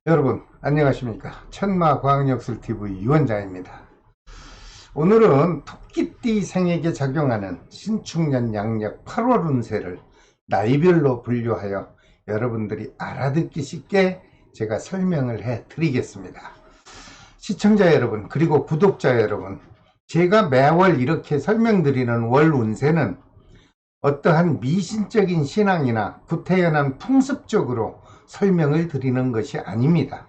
여러분 안녕하십니까. 천마과학역술TV 유원장입니다. 오늘은 토끼띠 생에게 작용하는 신축년 양력 8월 운세를 나이별로 분류하여 여러분들이 알아듣기 쉽게 제가 설명을 해 드리겠습니다. 시청자 여러분 그리고 구독자 여러분, 제가 매월 이렇게 설명드리는 월 운세는 어떠한 미신적인 신앙이나 구태연한 풍습적으로 설명을 드리는 것이 아닙니다.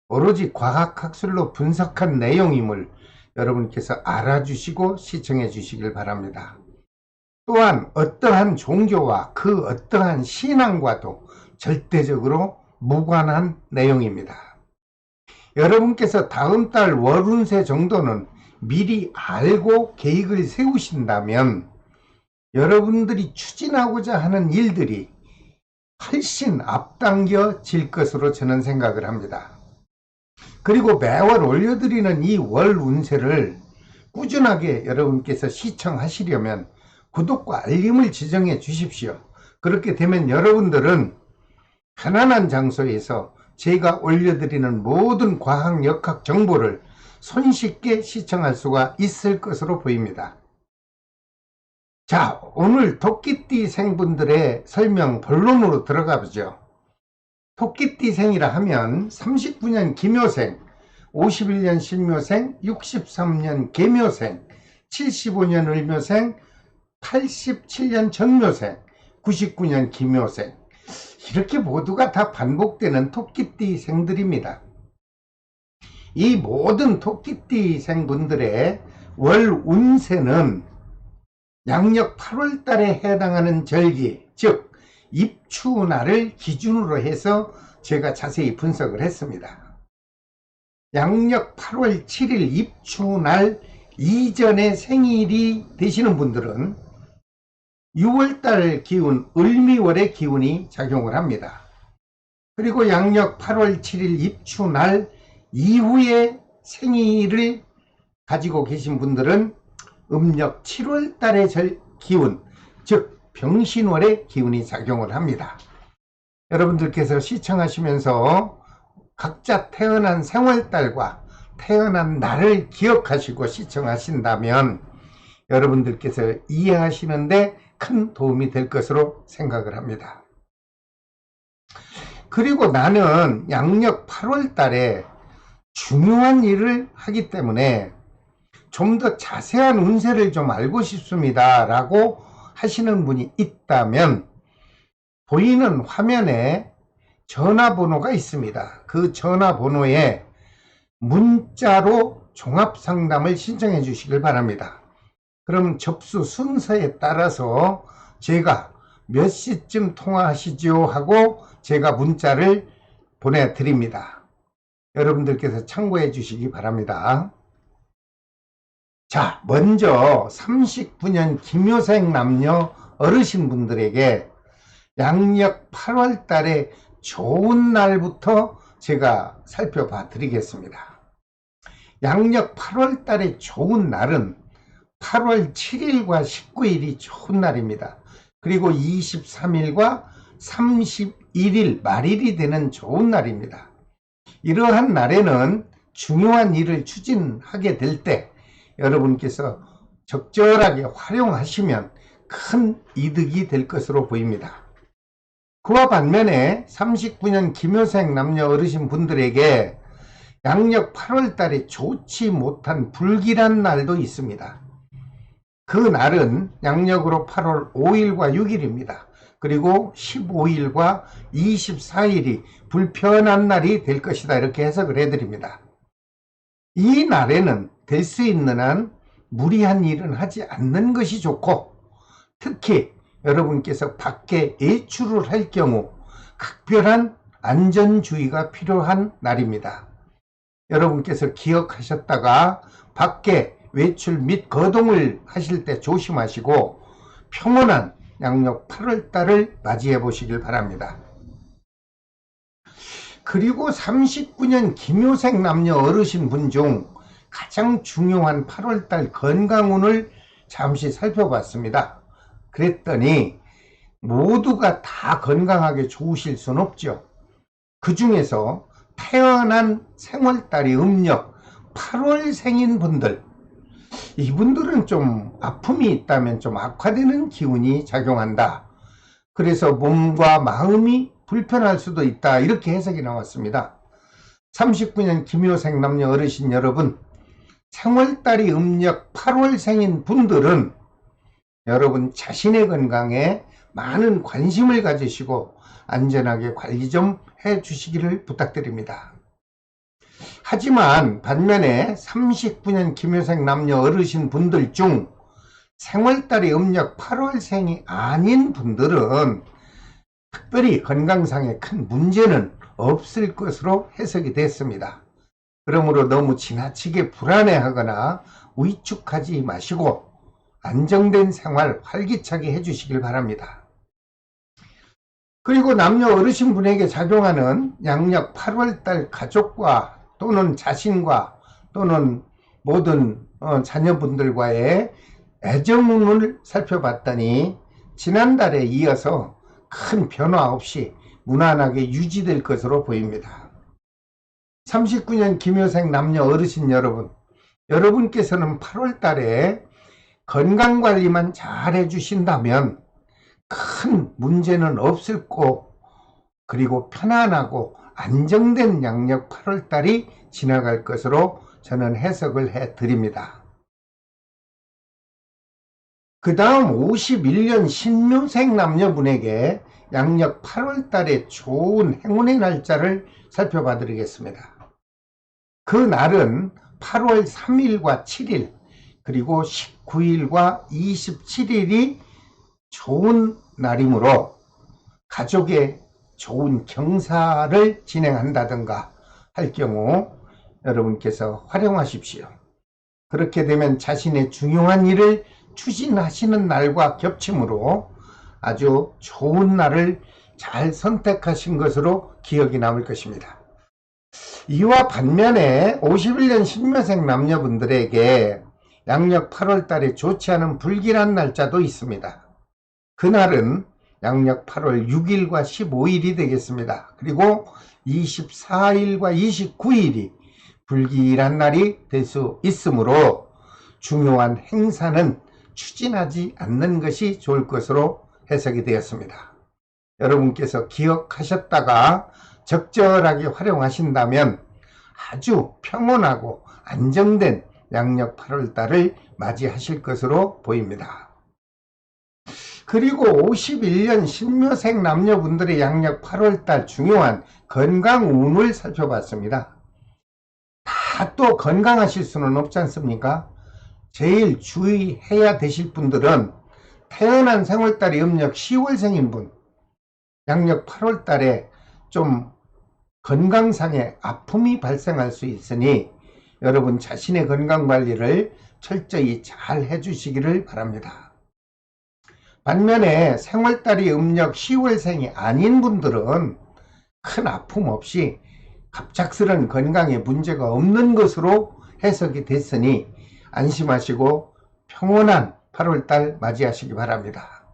오로지 과학학술로 분석한 내용임을 여러분께서 알아주시고 시청해 주시길 바랍니다. 또한 어떠한 종교와 그 어떠한 신앙과도 절대적으로 무관한 내용입니다. 여러분께서 다음 달 월운세 정도는 미리 알고 계획을 세우신다면 여러분들이 추진하고자 하는 일들이 훨씬 앞당겨질 것으로 저는 생각을 합니다. 그리고 매월 올려드리는 이 월 운세를 꾸준하게 여러분께서 시청하시려면 구독과 알림을 지정해 주십시오. 그렇게 되면 여러분들은 편안한 장소에서 제가 올려드리는 모든 과학 역학 정보를 손쉽게 시청할 수가 있을 것으로 보입니다. 자, 오늘 토끼띠 생분들의 설명 본론으로 들어가 보죠. 토끼띠 생이라 하면 39년 기묘생, 51년 신묘생, 63년 계묘생, 75년 을묘생, 87년 전묘생, 99년 기묘생, 이렇게 모두가 다 반복되는 토끼띠 생들입니다. 이 모든 토끼띠 생분들의 월 운세는 양력 8월 달에 해당하는 절기, 즉 입추날을 기준으로 해서 제가 자세히 분석을 했습니다. 양력 8월 7일 입추날 이전에 생일이 되시는 분들은 6월달 기운, 을미월의 기운이 작용을 합니다. 그리고 양력 8월 7일 입추날 이후에 생일을 가지고 계신 분들은 음력 7월 달의 기운, 즉 병신월의 기운이 작용을 합니다. 여러분들께서 시청하시면서 각자 태어난 생월달과 태어난 날을 기억하시고 시청하신다면 여러분들께서 이해하시는데 큰 도움이 될 것으로 생각을 합니다. 그리고 나는 양력 8월 달에 중요한 일을 하기 때문에 좀 더 자세한 운세를 좀 알고 싶습니다 라고 하시는 분이 있다면 보이는 화면에 전화번호가 있습니다. 그 전화번호에 문자로 종합상담을 신청해 주시길 바랍니다. 그럼 접수 순서에 따라서 제가 몇 시쯤 통화하시죠 하고 제가 문자를 보내드립니다. 여러분들께서 참고해 주시기 바랍니다. 자, 먼저 39년 기묘생 남녀 어르신분들에게 양력 8월 달에 좋은 날부터 제가 살펴봐 드리겠습니다. 양력 8월 달에 좋은 날은 8월 7일과 19일이 좋은 날입니다. 그리고 23일과 31일 말일이 되는 좋은 날입니다. 이러한 날에는 중요한 일을 추진하게 될 때 여러분께서 적절하게 활용하시면 큰 이득이 될 것으로 보입니다. 그와 반면에 39년 기묘생 남녀 어르신 분들에게 양력 8월 달에 좋지 못한 불길한 날도 있습니다. 그 날은 양력으로 8월 5일과 6일입니다. 그리고 15일과 24일이 불편한 날이 될 것이다, 이렇게 해석을 해드립니다. 이 날에는 될 수 있는 한 무리한 일은 하지 않는 것이 좋고, 특히 여러분께서 밖에 외출을 할 경우 각별한 안전주의가 필요한 날입니다. 여러분께서 기억하셨다가 밖에 외출 및 거동을 하실 때 조심하시고 평온한 양력 8월 달을 맞이해 보시길 바랍니다. 그리고 39년 기묘생 남녀 어르신 분 중 가장 중요한 8월달 건강운을 잠시 살펴봤습니다. 그랬더니 모두가 다 건강하게 좋으실 순 없죠. 그 중에서 태어난 생월달이 음력 8월생인 분들, 이분들은 좀 아픔이 있다면 좀 악화되는 기운이 작용한다. 그래서 몸과 마음이 불편할 수도 있다. 이렇게 해석이 나왔습니다. 39년 김효생 남녀 어르신 여러분, 생월달이 음력 8월생인 분들은 여러분 자신의 건강에 많은 관심을 가지시고 안전하게 관리 좀 해주시기를 부탁드립니다. 하지만 반면에 39년 김효생 남녀 어르신 분들 중 생월달이 음력 8월생이 아닌 분들은 특별히 건강상의 큰 문제는 없을 것으로 해석이 됐습니다. 그러므로 너무 지나치게 불안해하거나 위축하지 마시고 안정된 생활 활기차게 해주시길 바랍니다. 그리고 남녀 어르신분에게 작용하는 양력 8월달 가족과 또는 자신과 또는 모든 자녀분들과의 애정운을 살펴봤더니 지난달에 이어서 큰 변화 없이 무난하게 유지될 것으로 보입니다. 39년 김효생 남녀 어르신 여러분, 여러분께서는 8월달에 건강관리만 잘 해주신다면 큰 문제는 없을 거고, 그리고 편안하고 안정된 양력 8월달이 지나갈 것으로 저는 해석을 해드립니다. 그 다음 51년 신묘생 남녀분에게 양력 8월달에 좋은 행운의 날짜를 살펴봐 드리겠습니다. 그 날은 8월 3일과 7일 그리고 19일과 27일이 좋은 날이므로 가족의 좋은 경사를 진행한다든가 할 경우 여러분께서 활용하십시오. 그렇게 되면 자신의 중요한 일을 추진하시는 날과 겹치므로 아주 좋은 날을 잘 선택하신 것으로 기억이 남을 것입니다. 이와 반면에 51년 신묘생 남녀분들에게 양력 8월달에 좋지 않은 불길한 날짜도 있습니다. 그날은 양력 8월 6일과 15일이 되겠습니다. 그리고 24일과 29일이 불길한 날이 될 수 있으므로 중요한 행사는 추진하지 않는 것이 좋을 것으로 해석이 되었습니다. 여러분께서 기억하셨다가 적절하게 활용하신다면 아주 평온하고 안정된 양력 8월달을 맞이하실 것으로 보입니다. 그리고 51년 신묘생 남녀분들의 양력 8월달 중요한 건강운을 살펴봤습니다. 다 또 건강하실 수는 없지 않습니까? 제일 주의해야 되실 분들은 태어난 생월달이 음력 10월생인 분, 양력 8월달에 좀 건강상의 아픔이 발생할 수 있으니 여러분 자신의 건강관리를 철저히 잘 해주시기를 바랍니다. 반면에 생월달이 음력 10월생이 아닌 분들은 큰 아픔 없이 갑작스런 건강에 문제가 없는 것으로 해석이 됐으니 안심하시고 평온한 8월달 맞이하시기 바랍니다.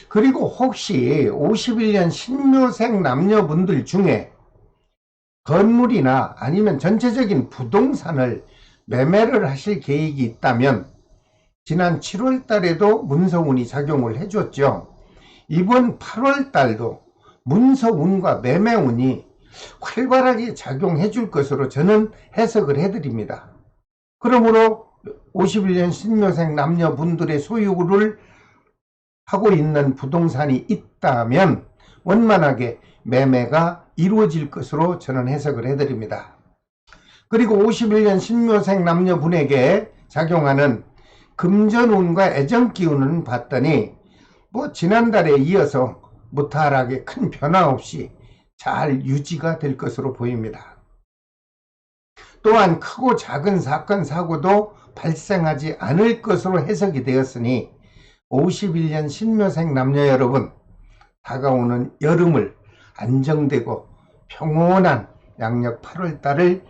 그리고 혹시 51년 신묘생 남녀분들 중에 건물이나 아니면 전체적인 부동산을 매매를 하실 계획이 있다면 지난 7월 달에도 문서운이 작용을 해줬죠. 이번 8월 달도 문서운과 매매운이 활발하게 작용해 줄 것으로 저는 해석을 해드립니다. 그러므로 51년 신묘생 남녀분들의 소유를 하고 있는 부동산이 있다면 원만하게 매매가 이루어질 것으로 저는 해석을 해드립니다. 그리고 51년 신묘생 남녀분에게 작용하는 금전운과 애정기운은 봤더니 지난달에 이어서 무탈하게 큰 변화 없이 잘 유지가 될 것으로 보입니다. 또한 크고 작은 사건 사고도 발생하지 않을 것으로 해석이 되었으니 51년 신묘생 남녀 여러분, 다가오는 여름을 안정되고 평온한 양력 8월달을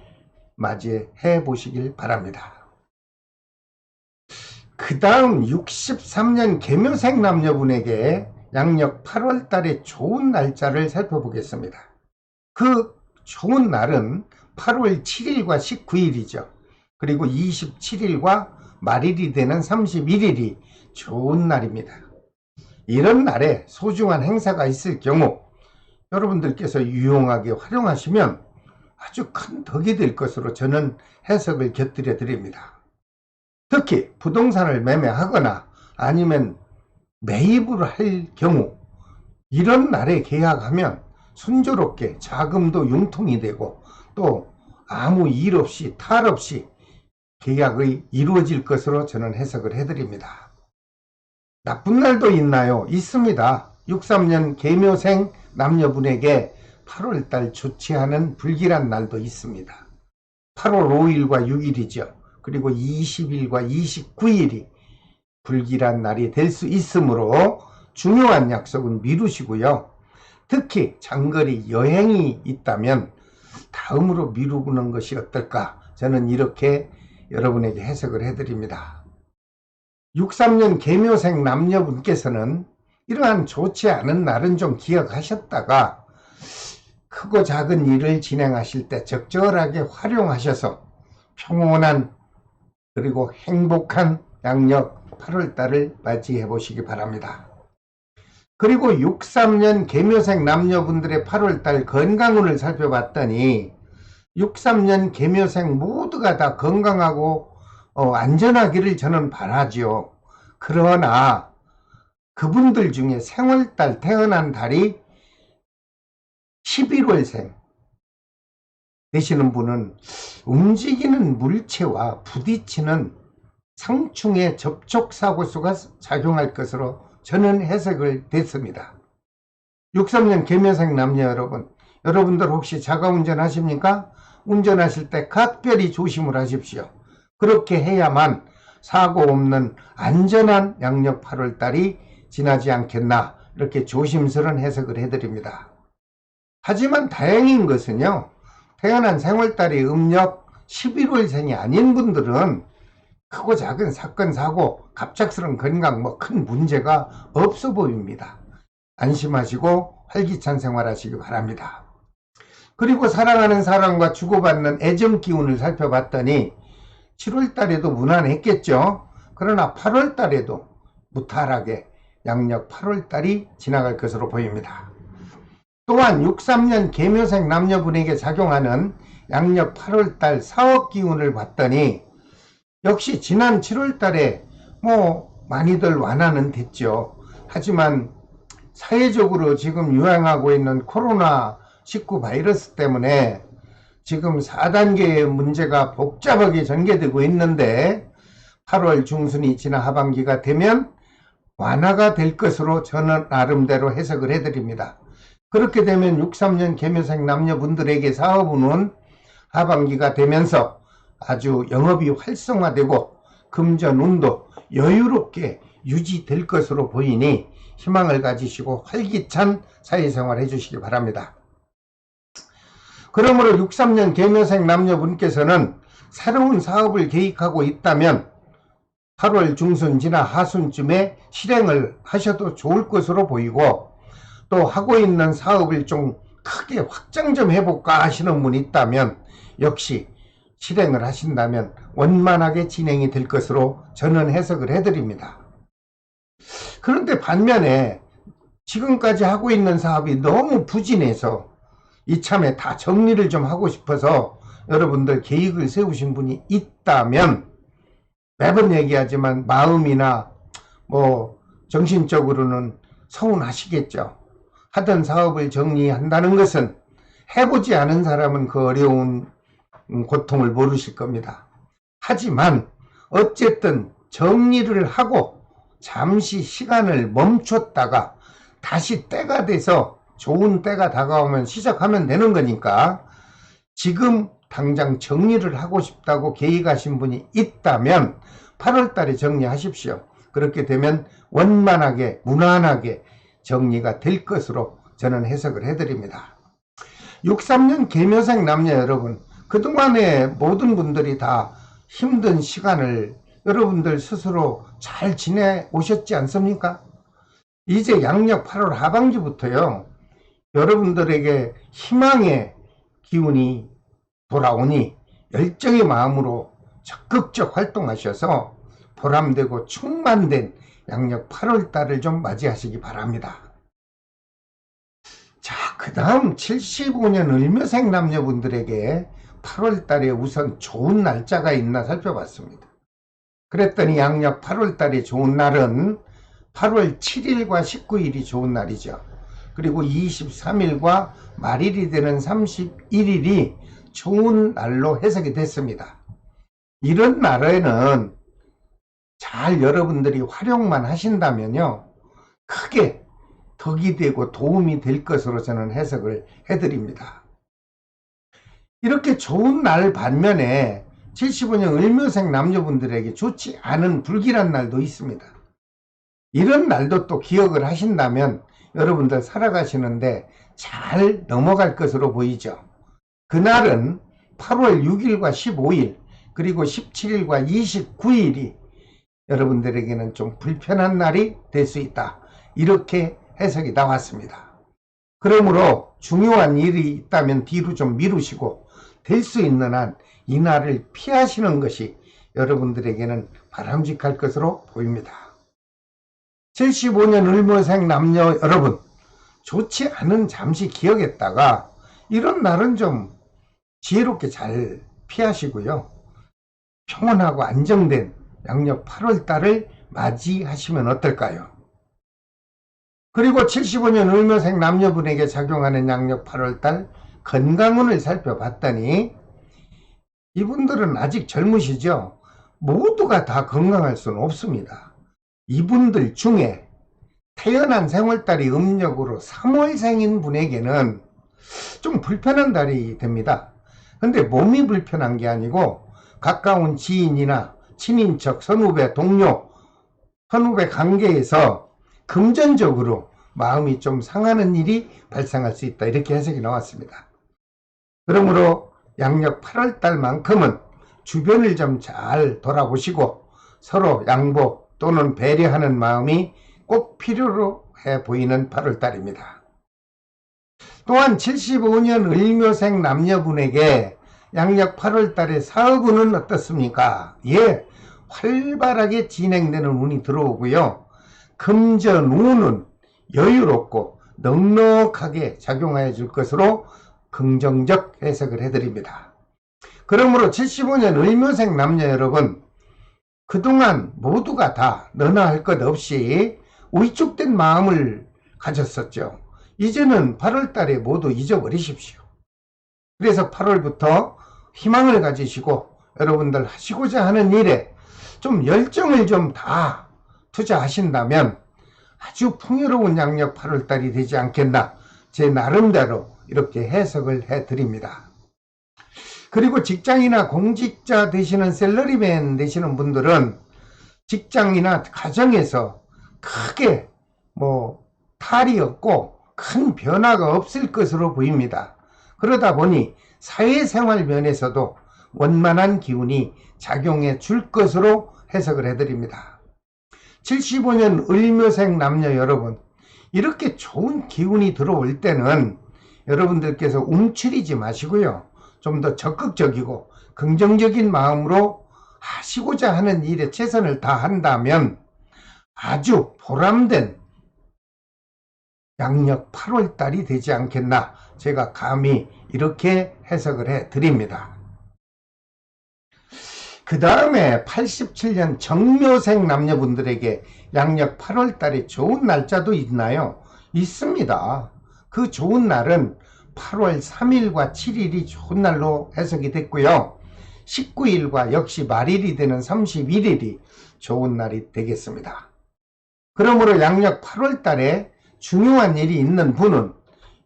맞이해 보시길 바랍니다. 그 다음 63년 계묘생 남녀분에게 양력 8월달의 좋은 날짜를 살펴보겠습니다. 그 좋은 날은 8월 7일과 19일이죠. 그리고 27일과 말일이 되는 31일이 좋은 날입니다. 이런 날에 소중한 행사가 있을 경우 여러분들께서 유용하게 활용하시면 아주 큰 덕이 될 것으로 저는 해석을 곁들여 드립니다. 특히 부동산을 매매하거나 아니면 매입을 할 경우 이런 날에 계약하면 순조롭게 자금도 융통이 되고 또 아무 일 없이 탈 없이 계약이 이루어질 것으로 저는 해석을 해드립니다. 나쁜 날도 있나요? 있습니다. 63년 계묘생 남녀분에게 8월달 좋지 않은 불길한 날도 있습니다. 8월 5일과 6일이죠. 그리고 20일과 29일이 불길한 날이 될 수 있으므로 중요한 약속은 미루시고요. 특히 장거리 여행이 있다면 다음으로 미루는 것이 어떨까? 저는 이렇게 여러분에게 해석을 해드립니다. 63년 계묘생 남녀분께서는 이러한 좋지 않은 날은 좀 기억하셨다가 크고 작은 일을 진행하실 때 적절하게 활용하셔서 평온한 그리고 행복한 양력 8월달을 맞이해 보시기 바랍니다. 그리고 63년 계묘생 남녀분들의 8월달 건강운을 살펴봤더니 63년 계묘생 모두가 다 건강하고 안전하기를 저는 바라지요. 그러나 그분들 중에 생월달 태어난 달이 11월생 되시는 분은 움직이는 물체와 부딪히는 상충의 접촉사고수가 작용할 것으로 저는 해석을 됐습니다. 63년 계묘생 남녀 여러분, 여러분들 혹시 자가운전 하십니까? 운전하실 때 각별히 조심을 하십시오. 그렇게 해야만 사고 없는 안전한 양력 8월달이 지나지 않겠나 이렇게 조심스러운 해석을 해드립니다. 하지만 다행인 것은요, 태어난 생월달이 음력 11월생이 아닌 분들은 크고 작은 사건, 사고, 갑작스러운 건강 큰 문제가 없어 보입니다. 안심하시고 활기찬 생활하시기 바랍니다. 그리고 사랑하는 사람과 주고받는 애정 기운을 살펴봤더니 7월달에도 무난했겠죠. 그러나 8월달에도 무탈하게 양력 8월달이 지나갈 것으로 보입니다. 또한 63년 계묘생 남녀분에게 작용하는 양력 8월달 사업 기운을 봤더니 역시 지난 7월달에 많이들 완화는 됐죠. 하지만 사회적으로 지금 유행하고 있는 코로나19 바이러스 때문에 지금 4단계의 문제가 복잡하게 전개되고 있는데 8월 중순이 지나 하반기가 되면 완화가 될 것으로 저는 나름대로 해석을 해드립니다. 그렇게 되면 63년 계묘생 남녀분들에게 사업운은 하반기가 되면서 아주 영업이 활성화되고 금전운도 여유롭게 유지될 것으로 보이니 희망을 가지시고 활기찬 사회생활 해주시기 바랍니다. 그러므로 63년 계묘생 남녀분께서는 새로운 사업을 계획하고 있다면 8월 중순 지나 하순쯤에 실행을 하셔도 좋을 것으로 보이고, 또 하고 있는 사업을 좀 크게 확장 좀 해볼까 하시는 분이 있다면 역시 실행을 하신다면 원만하게 진행이 될 것으로 저는 해석을 해드립니다. 그런데 반면에 지금까지 하고 있는 사업이 너무 부진해서 이참에 다 정리를 좀 하고 싶어서 여러분들 계획을 세우신 분이 있다면 매번 얘기하지만 마음이나 정신적으로는 서운하시겠죠. 하던 사업을 정리한다는 것은 해보지 않은 사람은 그 어려운 고통을 모르실 겁니다. 하지만 어쨌든 정리를 하고 잠시 시간을 멈췄다가 다시 때가 돼서 좋은 때가 다가오면 시작하면 되는 거니까 지금 당장 정리를 하고 싶다고 계획하신 분이 있다면 8월달에 정리하십시오. 그렇게 되면 원만하게 무난하게 정리가 될 것으로 저는 해석을 해드립니다. 63년 계묘생 남녀 여러분, 그동안에 모든 분들이 다 힘든 시간을 여러분들 스스로 잘 지내오셨지 않습니까? 이제 양력 8월 하반기부터요, 여러분들에게 희망의 기운이 돌아오니 열정의 마음으로 적극적 활동하셔서 보람되고 충만된 양력 8월달을 좀 맞이하시기 바랍니다. 자, 그 다음 75년 을묘생 남녀분들에게 8월달에 우선 좋은 날짜가 있나 살펴봤습니다. 그랬더니 양력 8월달에 좋은 날은 8월 7일과 19일이 좋은 날이죠. 그리고 23일과 말일이 되는 31일이 좋은 날로 해석이 됐습니다. 이런 날에는 잘 여러분들이 활용만 하신다면요, 크게 덕이 되고 도움이 될 것으로 저는 해석을 해드립니다. 이렇게 좋은 날 반면에 75년 을묘생 남녀분들에게 좋지 않은 불길한 날도 있습니다. 이런 날도 또 기억을 하신다면 여러분들 살아가시는데 잘 넘어갈 것으로 보이죠. 그날은 8월 6일과 15일 그리고 17일과 29일이 여러분들에게는 좀 불편한 날이 될 수 있다, 이렇게 해석이 나왔습니다. 그러므로 중요한 일이 있다면 뒤로 좀 미루시고 될 수 있는 한 이 날을 피하시는 것이 여러분들에게는 바람직할 것으로 보입니다. 75년 을묘생 남녀 여러분, 좋지 않은 잠시 기억했다가 이런 날은 좀 지혜롭게 잘 피하시고요, 평온하고 안정된 양력 8월달을 맞이하시면 어떨까요? 그리고 75년 을묘생 남녀분에게 작용하는 양력 8월달 건강운을 살펴봤더니 이분들은 아직 젊으시죠? 모두가 다 건강할 수는 없습니다. 이분들 중에 태어난 생월달이 음력으로 3월생인 분에게는 좀 불편한 달이 됩니다. 근데 몸이 불편한 게 아니고 가까운 지인이나 친인척, 선후배, 동료, 선후배 관계에서 금전적으로 마음이 좀 상하는 일이 발생할 수 있다, 이렇게 해석이 나왔습니다. 그러므로 양력 8월달만큼은 주변을 좀 잘 돌아보시고 서로 양보 또는 배려하는 마음이 꼭 필요로 해 보이는 8월달입니다. 또한 75년 을묘생 남녀분에게 양력 8월달의 사업운은 어떻습니까? 예, 활발하게 진행되는 운이 들어오고요, 금전운은 여유롭고 넉넉하게 작용하여 줄 것으로 긍정적 해석을 해드립니다. 그러므로 75년 을묘생 남녀 여러분, 그동안 모두가 다 너나 할 것 없이 위축된 마음을 가졌었죠. 이제는 8월달에 모두 잊어버리십시오. 그래서 8월부터 희망을 가지시고 여러분들 하시고자 하는 일에 좀 열정을 좀 다 투자하신다면 아주 풍요로운 양력 8월달이 되지 않겠나, 제 나름대로 이렇게 해석을 해드립니다. 그리고 직장이나 공직자 되시는 샐러리맨 되시는 분들은 직장이나 가정에서 크게 탈이 없고 큰 변화가 없을 것으로 보입니다. 그러다 보니 사회생활 면에서도 원만한 기운이 작용해 줄 것으로 해석을 해드립니다. 75년 을묘생 남녀 여러분, 이렇게 좋은 기운이 들어올 때는 여러분들께서 움츠리지 마시고요, 좀 더 적극적이고 긍정적인 마음으로 하시고자 하는 일에 최선을 다한다면 아주 보람된 양력 8월달이 되지 않겠나, 제가 감히 이렇게 해석을 해드립니다. 그 다음에 87년 정묘생 남녀분들에게 양력 8월달에 좋은 날짜도 있나요? 있습니다. 그 좋은 날은 8월 3일과 7일이 좋은 날로 해석이 됐고요, 19일과 역시 말일이 되는 31일이 좋은 날이 되겠습니다. 그러므로 양력 8월달에 중요한 일이 있는 분은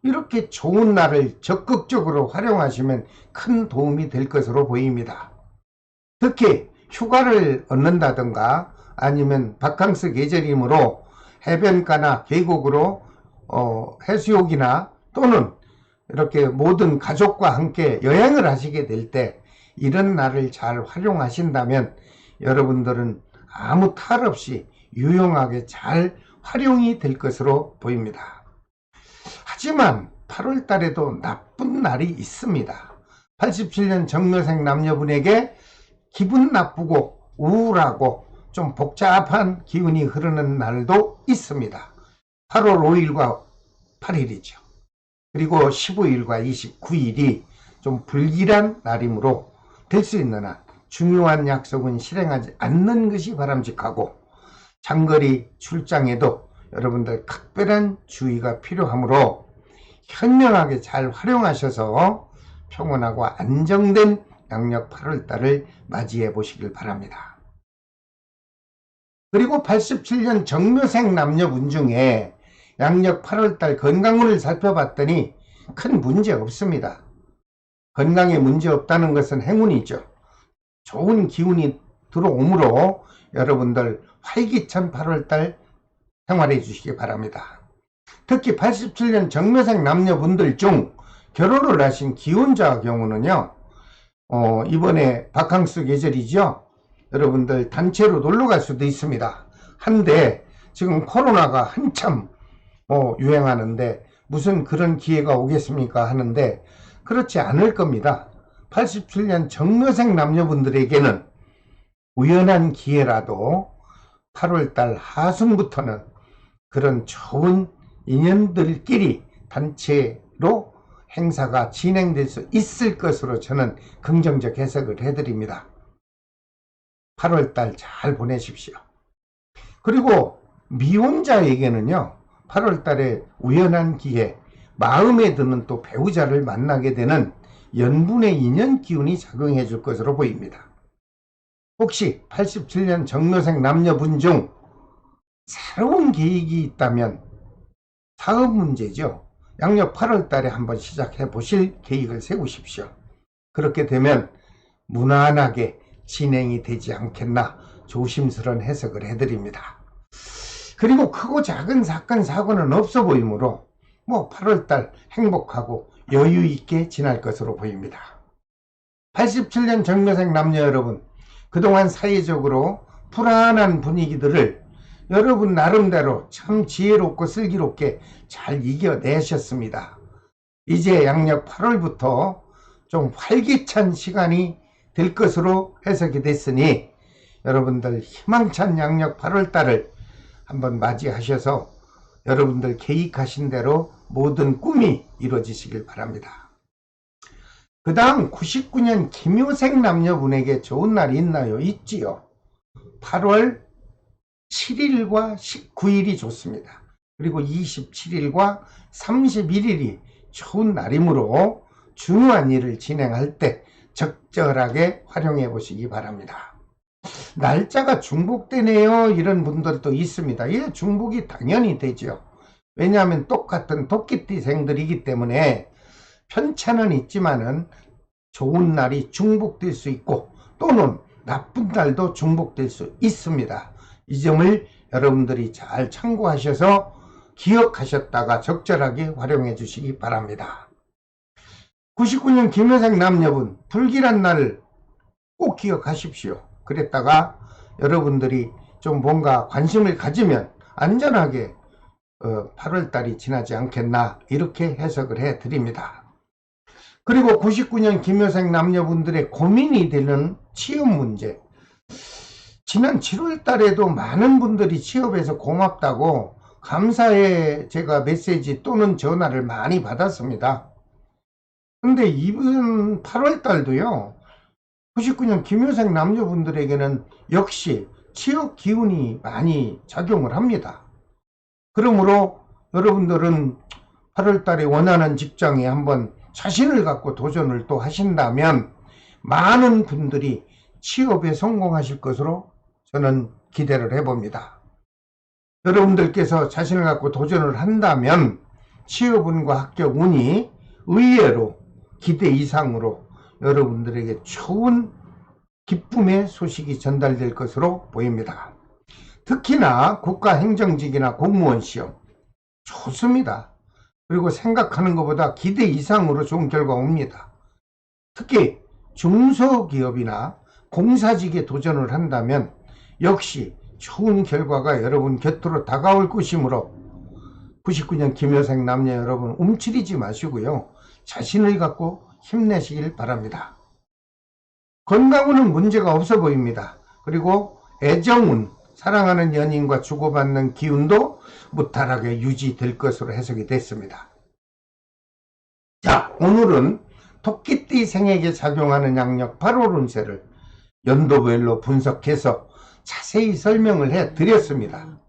이렇게 좋은 날을 적극적으로 활용하시면 큰 도움이 될 것으로 보입니다. 특히 휴가를 얻는다든가 아니면 바캉스 계절이므로 해변가나 계곡으로 해수욕이나 또는 이렇게 모든 가족과 함께 여행을 하시게 될 때 이런 날을 잘 활용하신다면 여러분들은 아무 탈 없이 유용하게 잘 활용이 될 것으로 보입니다. 하지만 8월 달에도 나쁜 날이 있습니다. 87년 정묘생 남녀분에게 기분 나쁘고 우울하고 좀 복잡한 기운이 흐르는 날도 있습니다. 8월 5일과 8일이죠. 그리고 15일과 29일이 좀 불길한 날이므로 될 수 있는 한 중요한 약속은 실행하지 않는 것이 바람직하고, 장거리 출장에도 여러분들 각별한 주의가 필요하므로 현명하게 잘 활용하셔서 평온하고 안정된 양력 8월달을 맞이해 보시길 바랍니다. 그리고 87년 정묘생 남녀분 중에 양력 8월달 건강운을 살펴봤더니 큰 문제 없습니다. 건강에 문제 없다는 것은 행운이죠. 좋은 기운이 들어오므로 여러분들 활기찬 8월달 생활해 주시기 바랍니다. 특히 87년 정묘생 남녀분들 중 결혼을 하신 기혼자 경우는요, 이번에 바캉스 계절이죠. 여러분들 단체로 놀러 갈 수도 있습니다. 한데 지금 코로나가 한참 유행하는데 무슨 그런 기회가 오겠습니까 하는데 그렇지 않을 겁니다. 87년 정묘생 남녀분들에게는 우연한 기회라도 8월달 하순부터는 그런 좋은 인연들끼리 단체로 행사가 진행될 수 있을 것으로 저는 긍정적 해석을 해드립니다. 8월달 잘 보내십시오. 그리고 미혼자에게는요, 8월달에 우연한 기회, 마음에 드는 또 배우자를 만나게 되는 연분의 인연 기운이 작용해 줄 것으로 보입니다. 혹시 87년 정묘생 남녀분 중 새로운 계획이 있다면 사업 문제죠. 양력 8월 달에 한번 시작해 보실 계획을 세우십시오. 그렇게 되면 무난하게 진행이 되지 않겠나 조심스러운 해석을 해드립니다. 그리고 크고 작은 사건 사고는 없어 보이므로 8월 달 행복하고 여유 있게 지날 것으로 보입니다. 87년 정묘생 남녀 여러분, 그동안 사회적으로 불안한 분위기들을 여러분 나름대로 참 지혜롭고 슬기롭게 잘 이겨내셨습니다. 이제 양력 8월부터 좀 활기찬 시간이 될 것으로 해석이 됐으니 여러분들 희망찬 양력 8월달을 한번 맞이하셔서 여러분들 계획하신 대로 모든 꿈이 이루어지시길 바랍니다. 그 다음 99년 김효생 남녀분에게 좋은 날이 있나요? 있지요. 8월 7일과 19일이 좋습니다. 그리고 27일과 31일이 좋은 날이므로 중요한 일을 진행할 때 적절하게 활용해 보시기 바랍니다. 날짜가 중복되네요, 이런 분들도 있습니다. 예, 중복이 당연히 되죠. 왜냐하면 똑같은 토끼띠생들이기 때문에 편차는 있지만은 좋은 날이 중복될 수 있고 또는 나쁜 날도 중복될 수 있습니다. 이 점을 여러분들이 잘 참고하셔서 기억하셨다가 적절하게 활용해 주시기 바랍니다. 99년 김효생 남녀분, 불길한 날 꼭 기억하십시오. 그랬다가 여러분들이 좀 뭔가 관심을 가지면 안전하게 8월달이 지나지 않겠나 이렇게 해석을 해 드립니다. 그리고 99년 김효생 남녀분들의 고민이 되는 취업 문제, 지난 7월달에도 많은 분들이 취업해서 고맙다고 감사의 제가 메시지 또는 전화를 많이 받았습니다. 근데 이번 8월달도요 99년 김효생 남녀분들에게는 역시 취업 기운이 많이 작용을 합니다. 그러므로 여러분들은 8월달에 원하는 직장에 한번 자신을 갖고 도전을 또 하신다면 많은 분들이 취업에 성공하실 것으로 저는 기대를 해봅니다. 여러분들께서 자신을 갖고 도전을 한다면 취업운과 합격운이 의외로 기대 이상으로 여러분들에게 좋은 기쁨의 소식이 전달될 것으로 보입니다. 특히나 국가행정직이나 공무원 시험 좋습니다. 그리고 생각하는 것보다 기대 이상으로 좋은 결과가 옵니다. 특히 중소기업이나 공사직에 도전을 한다면 역시 좋은 결과가 여러분 곁으로 다가올 것이므로 99년 김효생 남녀 여러분, 움츠리지 마시고요. 자신을 갖고 힘내시길 바랍니다. 건강운은 문제가 없어 보입니다. 그리고 애정운, 사랑하는 연인과 주고받는 기운도 무탈하게 유지될 것으로 해석이 됐습니다. 자, 오늘은 토끼띠 생에게 작용하는 양력 8월 운세를 연도별로 분석해서 자세히 설명을 해 드렸습니다.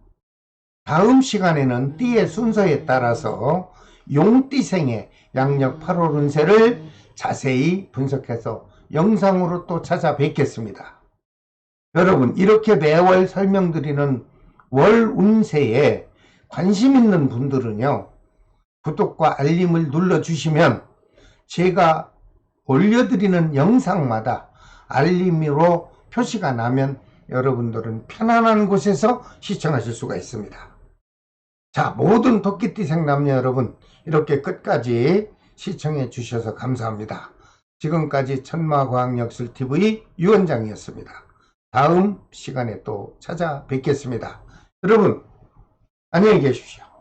다음 시간에는 띠의 순서에 따라서 용띠생의 양력 8월 운세를 자세히 분석해서 영상으로 또 찾아뵙겠습니다. 여러분, 이렇게 매월 설명드리는 월 운세에 관심 있는 분들은요, 구독과 알림을 눌러주시면 제가 올려드리는 영상마다 알림으로 표시가 나면 여러분들은 편안한 곳에서 시청하실 수가 있습니다. 자, 모든 토끼띠생 남녀 여러분, 이렇게 끝까지 시청해 주셔서 감사합니다. 지금까지 천마과학역술TV 유원장이었습니다. 다음 시간에 또 찾아뵙겠습니다. 여러분, 안녕히 계십시오.